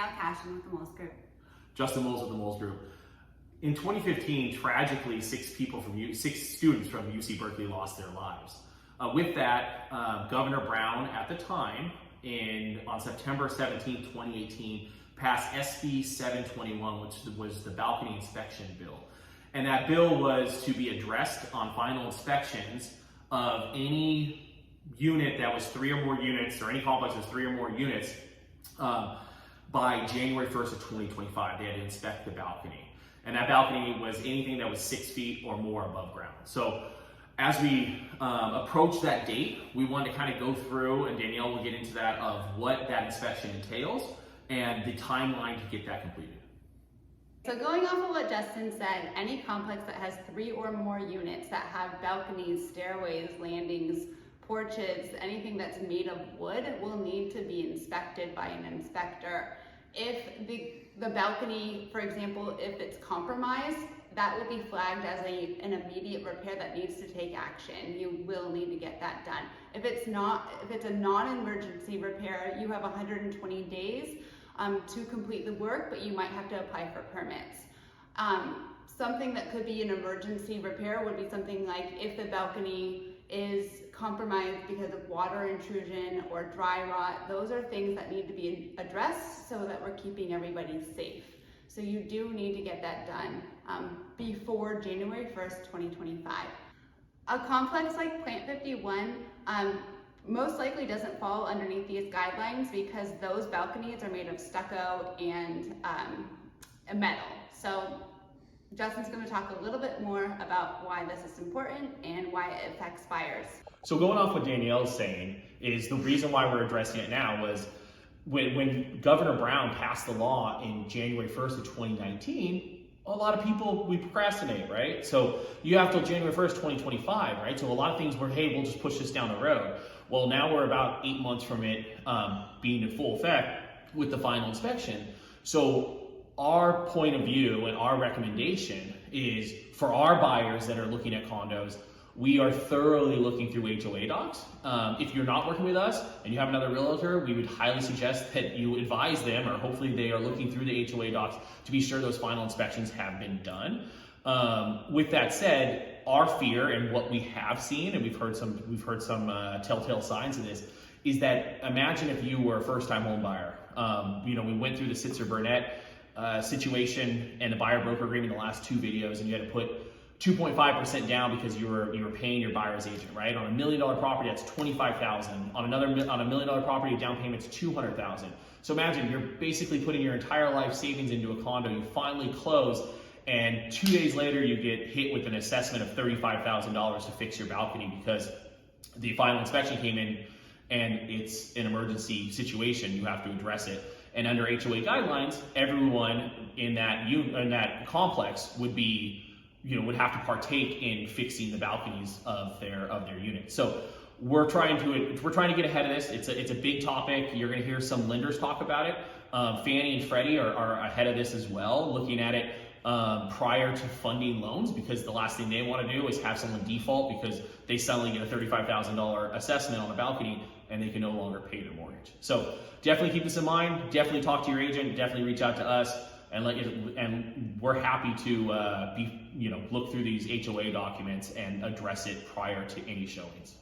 Danielle Cashin with the Moles Group. Justin Moles with the Moles Group. In 2015, tragically, six students from UC Berkeley lost their lives. With that, Governor Brown at the time, on September 17, 2018, passed SB 721, which was the balcony inspection bill. And that bill was to be addressed on final inspections of any unit that was 3 or more units, or any complex that was 3 or more units, by January 1st of 2025. They had to inspect the balcony. And that balcony was anything that was 6 feet or more above ground. So as we approach that date, we wanted to kind of go through, and Danielle will get into that, of what that inspection entails and the timeline to get that completed. So going off of what Justin said, any complex that has 3 or more units that have balconies, stairways, landings, porches, anything that's made of wood will need to be inspected by an inspector. If the balcony, for example, if it's compromised, that will be flagged as an immediate repair that needs to take action. You will need to get that done. If it's a non-emergency repair, you have 120 days to complete the work, but you might have to apply for permits. Something that could be an emergency repair would be something like if the balcony is compromised because of water intrusion or dry rot. Those are things that need to be addressed so that we're keeping everybody safe. So you do need to get that done before January 1st, 2025. A complex like Plant 51 most likely doesn't fall underneath these guidelines because those balconies are made of stucco and metal. So Justin's going to talk a little bit more about why this is important and why it affects fires. So going off what Danielle's saying is the reason why we're addressing it now was when Governor Brown passed the law in January 1st of 2019, a lot of people, we procrastinate, right? So you have till January 1st, 2025, right? So a lot of things were, hey, we'll just push this down the road. Well, now we're about 8 months from it being in full effect with the final inspection. So our point of view and our recommendation is for our buyers that are looking at condos, we are thoroughly looking through HOA docs. If you're not working with us and you have another realtor, we would highly suggest that you advise them, or hopefully they are looking through the HOA docs to be sure those final inspections have been done. With that said, our fear and what we have seen, and we've heard some telltale signs of this, is that imagine if you were a first-time home buyer. We went through the Sitzer Burnett situation and the buyer broker agreement in the last 2 videos, and you had to put 2.5% down because you were paying your buyer's agent, right? On $1 million property, that's $25,000. On a $1 million property, down payment's $200,000. So imagine you're basically putting your entire life savings into a condo. You finally close, and 2 days later, you get hit with an assessment of $35,000 to fix your balcony because the final inspection came in and it's an emergency situation. You have to address it. And under HOA guidelines, everyone in that complex would have to partake in fixing the balconies of their unit. So we're trying to get ahead of this. It's a big topic. You're going to hear some lenders talk about it. Fannie and Freddie are ahead of this as well, looking at it prior to funding loans, because the last thing they want to do is have someone default because they suddenly get a $35,000 assessment on a balcony and they can no longer pay their mortgage. So definitely keep this in mind. Definitely talk to your agent. Definitely reach out to us, and we're happy to look through these HOA documents and address it prior to any showings.